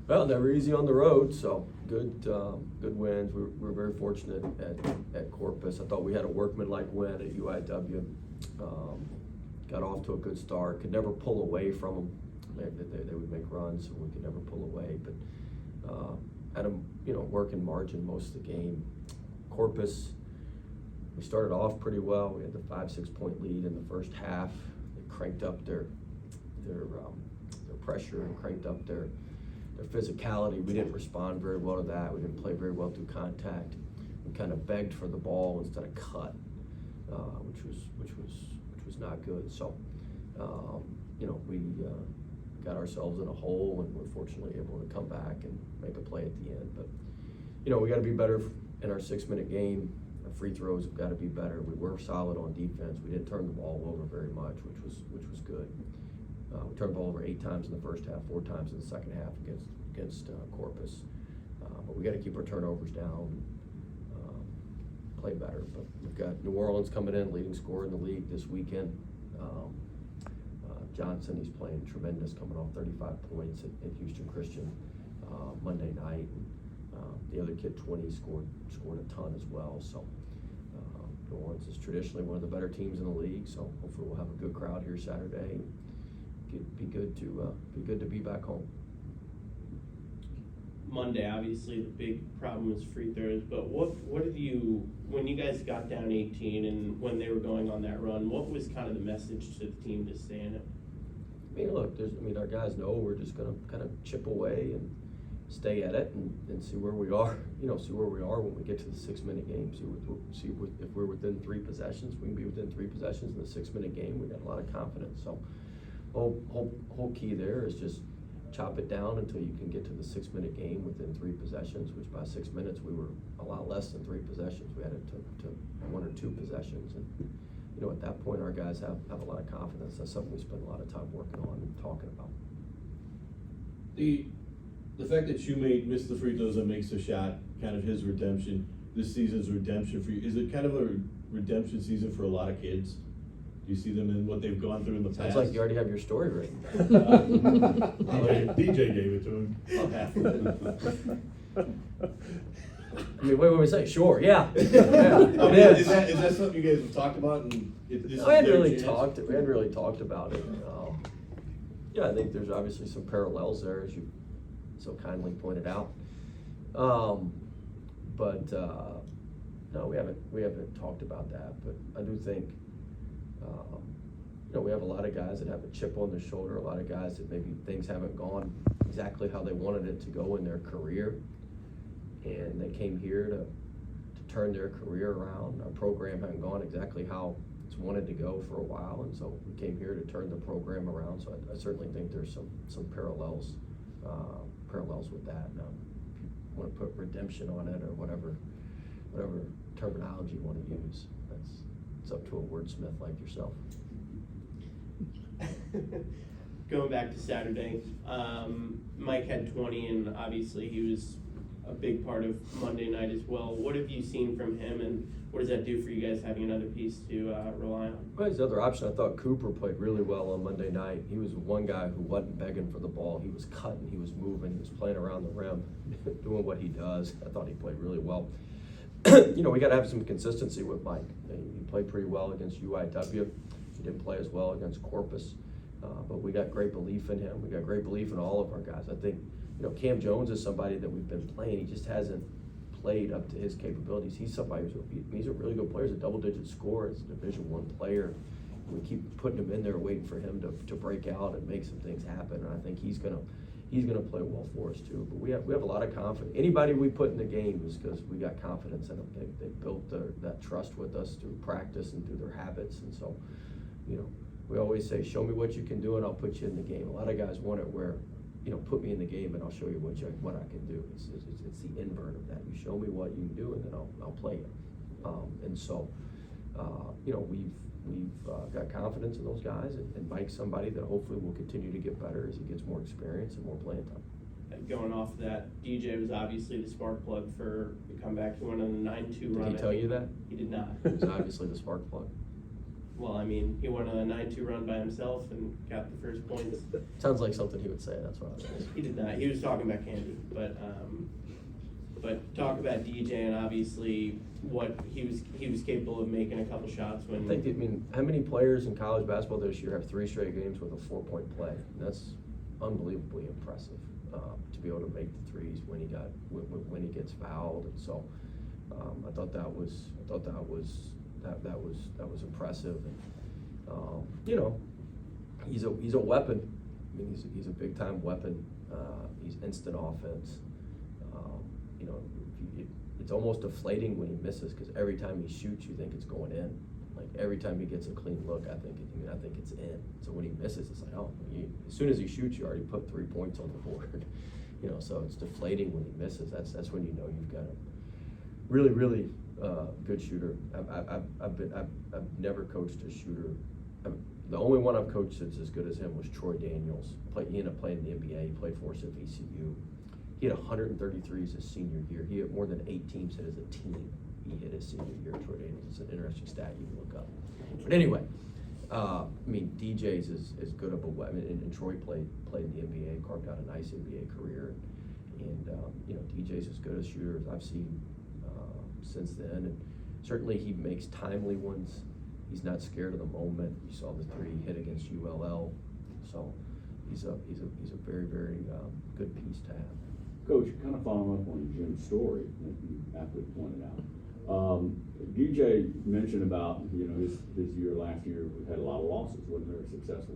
Well, never easy on the road, so good wins. We're very fortunate at Corpus. I thought we had a workmanlike win at UIW. Got off to a good start. Could never pull away from them. They would make runs, so we could never pull away. But had a working margin most of the game. Corpus, we started off pretty well. We had the 5-6 point lead in the first half. They cranked up their pressure and cranked up their physicality. We didn't respond very well to that. We didn't play very well through contact. We kind of begged for the ball instead of cut, which was not good. So, we got ourselves in a hole, and we're fortunately able to come back and make a play at the end. But we got to be better in our 6-minute game. Our free throws have got to be better. We were solid on defense. We didn't turn the ball over very much, which was good. We turned the ball over 8 times in the first half, 4 times in the second half against Corpus. But we got to keep our turnovers down, play better. But we've got New Orleans coming in, leading scorer in the league this weekend. Johnson, he's playing tremendous, coming off 35 points at Houston Christian Monday night. The other kid, 20, scored a ton as well. So New Orleans is traditionally one of the better teams in the league. So hopefully we'll have a good crowd here Saturday. Be good to be back home. Monday, obviously the big problem was free throws, but what have you, when you guys got down 18 and when they were going on that run, what was kind of the message to the team to stay in it? Look, our guys know we're just gonna kind of chip away and stay at it and see where we are. See where we are when we get to the 6-minute game. See if we're within 3 possessions. We can be within 3 possessions in the 6-minute game. We got a lot of confidence. So, whole key there is just chop it down until you can get to the 6-minute game within 3 possessions. Which by 6 minutes we were a lot less than 3 possessions. We had it to 1 or 2 possessions, and at that point our guys have a lot of confidence. That's something we spend a lot of time working on and talking about. The fact that Shoemate missed the free throws and makes a shot, kind of his redemption, this season's redemption for you, is it kind of a redemption season for a lot of kids? Do you see them in what they've gone through in the past? Sounds like you already have your story written. DJ gave it to him. About half of it. What would we say? Sure, yeah. Is that something you guys have talked about? And We hadn't really talked about it. I think there's obviously some parallels there, as you so kindly pointed out. But no, we haven't talked about that. But I do think we have a lot of guys that have a chip on their shoulder. A lot of guys that maybe things haven't gone exactly how they wanted it to go in their career, and they came here to turn their career around. Our program hadn't gone exactly how it's wanted to go for a while, and so we came here to turn the program around. So I certainly think there's some parallels with that. Now, if you want to put redemption on it or whatever terminology you want to use, it's up to a wordsmith like yourself. Going back to Saturday, Mike had 20, and obviously he was a big part of Monday night as well. What have you seen from him, and what does that do for you guys having another piece to rely on? Well, his other option, I thought Cooper played really well on Monday night. He was one guy who wasn't begging for the ball. He was cutting, he was moving, he was playing around the rim, doing what he does. I thought he played really well. We got to have some consistency with Mike. He played pretty well against UIW. He didn't play as well against Corpus, but we got great belief in him. We got great belief in all of our guys. I think, Cam Jones is somebody that we've been playing. He just hasn't played up to his capabilities. He's somebody he's a really good player. He's a double-digit scorer. He's a Division I player. We keep putting him in there, waiting for him to break out and make some things happen. And I think he's gonna play well for us too. But we have a lot of confidence. Anybody we put in the game is because we got confidence in them. They built that trust with us through practice and through their habits. And so, we always say, show me what you can do and I'll put you in the game. A lot of guys want it where, put me in the game and I'll show you what I can do. It's the invert of that. You show me what you can do and then I'll play it. And so, we've got confidence in those guys, and Mike's somebody that hopefully will continue to get better as he gets more experience and more playing time. Going off that, DJ was obviously the spark plug for the comeback. He went on a 9-2 run. Did he tell you that? He did not. He was obviously the spark plug. Well, I mean, he went on a 9-2 run by himself and got the first points. Sounds like something he would say, that's what I was saying. He did not. He was talking about Candy, but talk about DJ and obviously what he was capable of making a couple shots when. I mean, how many players in college basketball this year have 3 straight games with a 4-point play? That's unbelievably impressive, to be able to make the threes when he gets fouled, and so, I thought that was impressive, and, you know, he's a weapon. I mean, he's a big time weapon. He's instant offense. You know, it's almost deflating when he misses, because every time he shoots, you think it's going in. Like every time he gets a clean look, I think it's in. So when he misses, it's like, oh, as soon as he shoots, you already put 3 points on the board. You know, so it's deflating when he misses. That's when you know you've got a really, really good shooter. I've never coached a shooter. The only one I've coached that's as good as him was Troy Daniels. He ended up playing in the NBA. He played for us at VCU. He had 133s his senior year. He had more than 8 teams hit as a team. He hit his senior year. Troy Daniels. It's an interesting stat you can look up. But anyway, I mean, DJ's is good of a weapon, and Troy played in the NBA, carved out a nice NBA career, and you know, DJ's as good a shooter as I've seen since then, and certainly he makes timely ones. He's not scared of the moment. You saw the 3 he hit against ULL, so he's a very, very good piece to have. Coach, kind of following up on Jim's story that you aptly pointed out. DJ mentioned about, you know, his year last year had a lot of losses, wasn't very successful.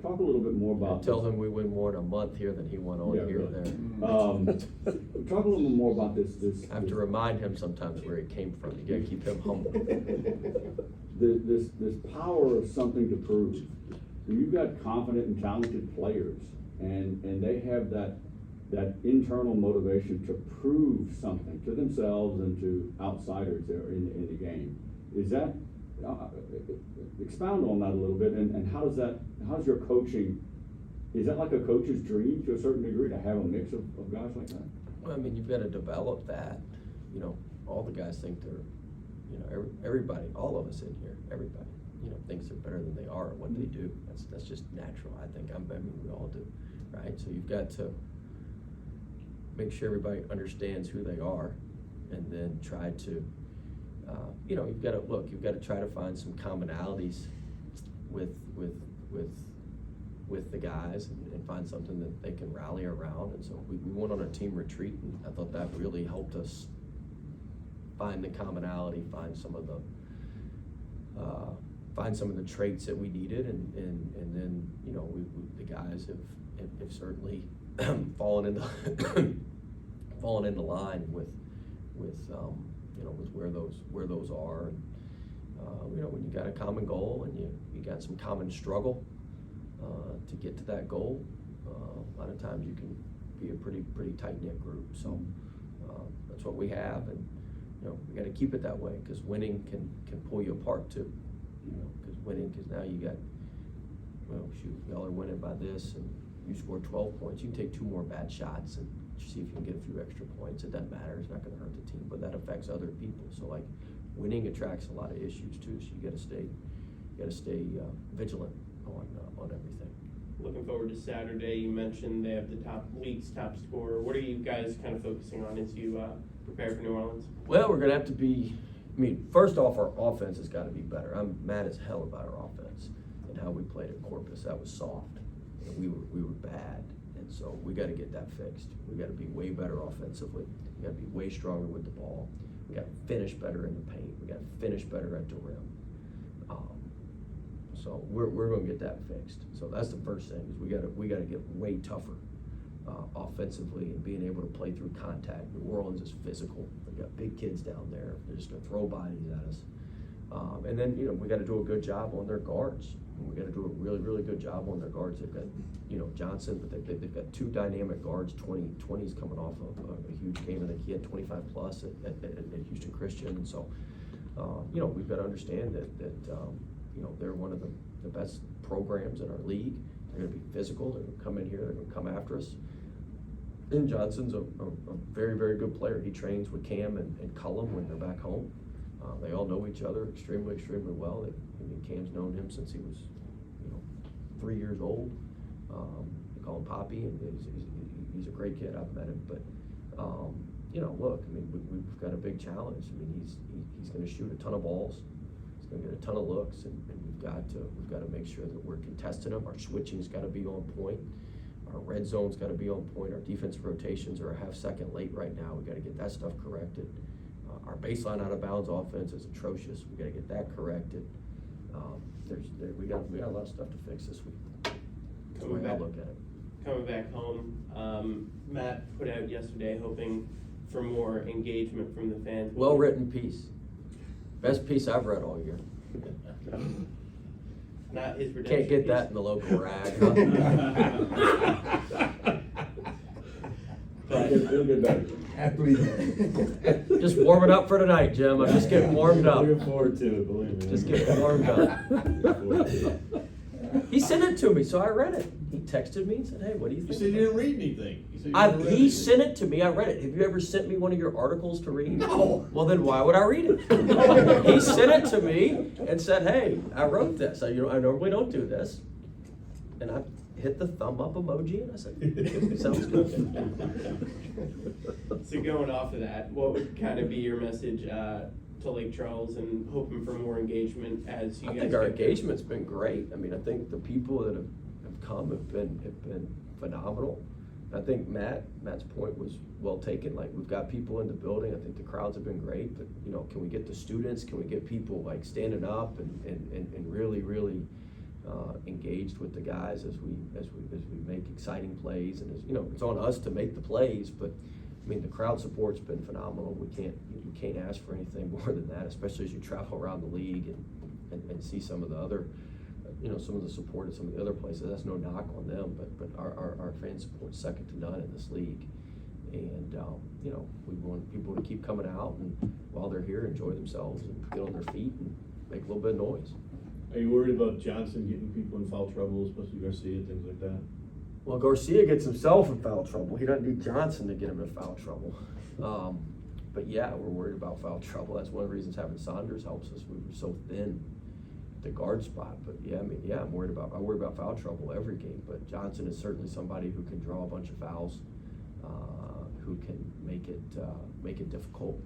Talk a little bit more about. Tell him we win more in a month here than he won all Yeah, year really. there. Talk a little bit more about this. I have to remind him sometimes where he came from. You gotta keep him humble. This power of something to prove. You've got confident and talented players, and they have that internal motivation to prove something to themselves and to outsiders there in the game. Is that, expound on that a little bit, and how's your coaching, is that like a coach's dream to a certain degree, to have a mix of guys like that? Well, I mean, you've got to develop that. You know, all the guys think they're, you know, everybody, all of us in here, everybody, you know, thinks they're better than they are at what they do. That's just natural, I think. I mean, we all do, right? So you've got to make sure everybody understands who they are, and then try to, you know, you've got to try to find some commonalities with the guys, and find something that they can rally around. And so we went on a team retreat, and I thought that really helped us find the commonality, find some of the traits that we needed, and then, you know, the guys have certainly fallen into line with you know, with where those are. And, you know, when you got a common goal and you got some common struggle to get to that goal, a lot of times you can be a pretty tight-knit group. So that's what we have, and you know, we got to keep it that way, because winning can pull you apart too. You know, because now you got, well, shoot, y'all are winning by this, and you scored 12 points. You can take 2 more bad shots and see if you can get a few extra points. It doesn't matter. It's not going to hurt the team, but that affects other people. So like, winning attracts a lot of issues too. So you got to stay vigilant on everything. Looking forward to Saturday. You mentioned they have the league's top scorer. What are you guys kind of focusing on as you prepare for New Orleans? Well, we're going to have to be, I mean, first off, our offense has got to be better. I'm mad as hell about our offense and how we played at Corpus. That was soft. And we were bad. And so we got to get that fixed. We got to be way better offensively. We got to be way stronger with the ball. We got to finish better in the paint. We got to finish better at the rim. So we're going to get that fixed. So that's the first thing, is we got to get way tougher offensively, and being able to play through contact. New Orleans is physical. They got big kids down there. They're just going to throw bodies at us. And then, you know, we got to do a good job on their guards. We got to do a really, really good job on their guards. They've got, you know, Johnson, but they've got 2 dynamic guards. 20's coming off of a huge game. I think he had 25 plus at Houston Christian. And so, you know, we've got to understand that you know, they're one of the best programs in our league. They're going to be physical. They're going to come in here. They're going to come after us. And Johnson's a very, very good player. He trains with Cam and Cullum when they're back home. They all know each other extremely, extremely well. Cam's known him since he was, 3 years old. They call him Poppy, and he's a great kid. I've met him, but look, we've got a big challenge. He's going to shoot a ton of balls. He's going to get a ton of looks, and we've got to make sure that we're contesting them. Our switching's got to be on point. Our red zone's got to be on point. Our defensive rotations are a half second late right now. We got to get that stuff corrected. Our baseline out of bounds offense is atrocious. We got to get that corrected. We got a lot of stuff to fix this week. That's the way I look at it. Coming back home, Matt put out yesterday hoping for more engagement from the fans. Well-written piece. Best piece I've read all year. Not his redemption Can't get piece. that in the local rag. But It'll get better. Happily. Just warming up for tonight, Jim. I'm just getting warmed up. Looking forward to it, believe me. Just getting warmed up. Looking forward to it. He sent it to me, so I read it. He texted me and said, "Hey, what do you You think?" said you didn't read anything. You said you never read He anything. sent it to me. I read it. Have you ever sent me one of your articles to read? No. Well, then why would I read it? He sent it to me and said, "Hey, I wrote this. I normally don't do this," and I hit the thumb up emoji and I said, "Sounds good." So going off of that, what would kind of be your message to Lake Charles and hoping for more engagement as you I guys? think our get there? engagement's been great. I think the people that have come have been phenomenal. I think Matt's point was well taken. Like, we've got people in the building. I think the crowds have been great, but can we get the students? Can we get people like standing up and really engaged with the guys as we make exciting plays? And it's on us to make the plays, but the crowd support's been phenomenal. You can't ask for anything more than that, especially as you travel around the league and see some of the other, some of the support at some of the other places. That's no knock on them, but our fan support's second to none in this league. And, we want people to keep coming out and while they're here, enjoy themselves and get on their feet and make a little bit of noise. Are you worried about Johnson getting people in foul trouble, especially Garcia, things like that? Well, Garcia gets himself in foul trouble. He doesn't need Johnson to get him in foul trouble. But yeah, we're worried about foul trouble. That's one of the reasons having Saunders helps us. We were so thin at the guard spot. But I'm worried about foul trouble every game. But Johnson is certainly somebody who can draw a bunch of fouls, who can make it difficult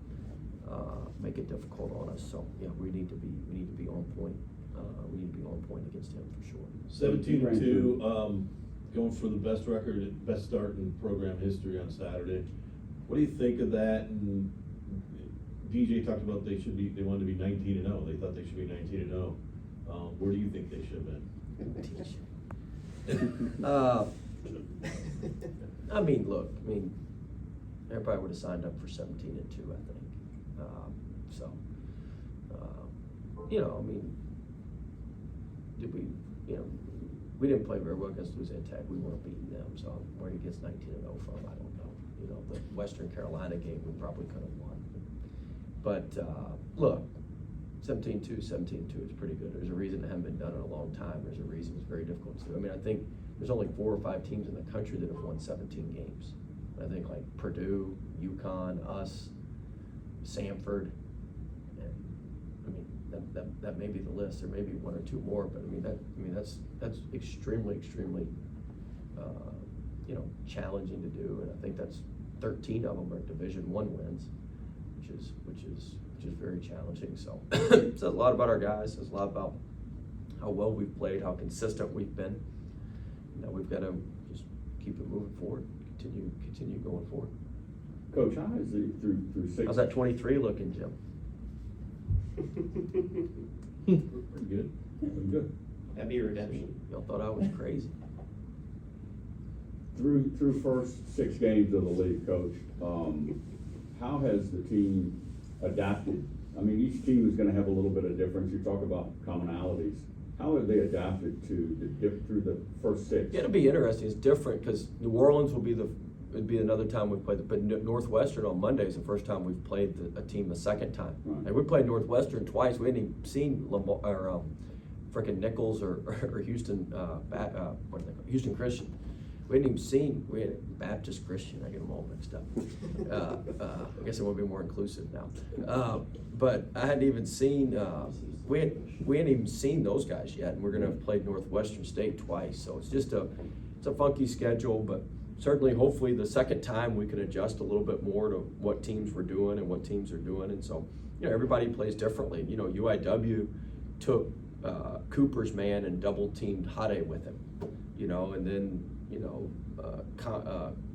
on us. So yeah, we need to be on point. We need to be on point against him for sure. 17-2, going for the best record, best start in program history on Saturday. What do you think of that? And DJ talked about they wanted to be 19-0. They thought they should be 19-0. Where do you think they should have been? Look, everybody would have signed up for 17-2, I think. We didn't play very well against Louisiana Tech. We weren't beating them, so where he gets 19-0 from, I don't know. The Western Carolina game, we probably could have won. But look, 17-2 is pretty good. There's a reason it hasn't been done in a long time. There's a reason it's very difficult to do. I think there's only 4 or 5 teams in the country that have won 17 games. I think like Purdue, UConn, us, Samford, and that may be the list. There may be 1 or 2 more, but that's extremely challenging to do, and I think that's 13 of them are Division I wins, which is very challenging. So it says a lot about our guys. It says a lot about how well we've played, how consistent we've been. Now we've got to just keep it moving forward, continue going forward. Coach, how is it through 6? How's that 23 looking, Jim? Pretty good. Good. That'd be a redemption. Y'all thought I was crazy. Through first 6 games of the league, Coach, how has the team adapted? Each team is going to have a little bit of difference. You talk about commonalities. How have they adapted through the first 6? Yeah, it'll be interesting. It's different because New Orleans would be another time we've played, but Northwestern on Monday is the first time we've played a team the second time. Right. And we played Northwestern twice. We hadn't even seen frickin' Nichols or Houston, Houston Christian. we hadn't even seen, we had Baptist Christian, I get them all mixed up. I guess I want to be more inclusive now. But I hadn't even seen, we hadn't even seen those guys yet, and we're gonna have played Northwestern State twice, so it's just it's a funky schedule, but certainly, hopefully, the second time we can adjust a little bit more to what teams we're doing and what teams are doing, and so, you know, everybody plays differently. You know, UIW took Cooper's man and double teamed Hade with him, you know, and then, you know,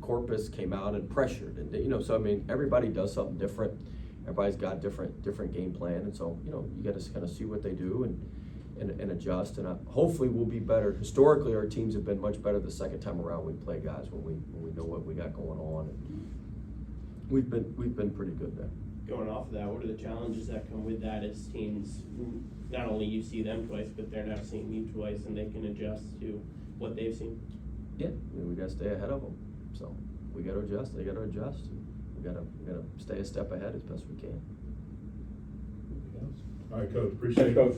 Corpus came out and pressured, and, you know, so I mean, everybody does something different. Everybody's got different game plan, and so, you know, you gotta kind of see what they do and adjust, and hopefully we'll be better. Historically, our teams have been much better the second time around we play guys when we know what we got going on, and we've been pretty good there. Going off of that, what are the challenges that come with that as teams, not only you see them twice, but they're now seeing you twice and they can adjust to what they've seen? Yeah, I mean, we gotta stay ahead of them, so we gotta adjust, they gotta adjust, and we gotta stay a step ahead as best we can. All right, Coach, appreciate it. Coach.